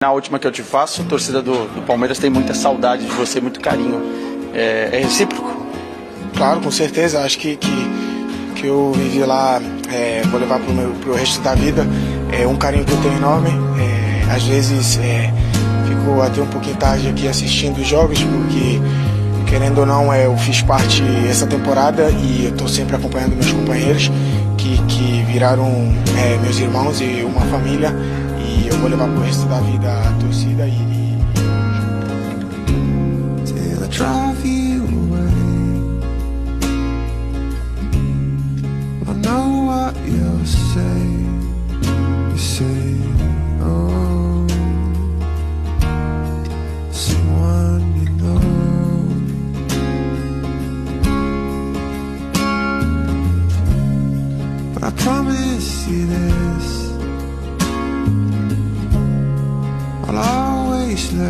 Na última que eu te faço, a torcida do Palmeiras tem muita saudade de você, muito carinho. É recíproco? Claro, com certeza. Acho que eu vivi lá, vou levar pro resto da vida. É um carinho que eu tenho enorme. Às vezes fico até um pouquinho tarde aqui assistindo os jogos, porque, querendo ou não, eu fiz parte essa temporada e eu estou sempre acompanhando meus companheiros que viraram meus irmãos e uma família. E eu vou levar pro resto da vida a torcida Till I drive you away. I know what you'll say. You say, oh, someone you know. But I promise you this, I'll always let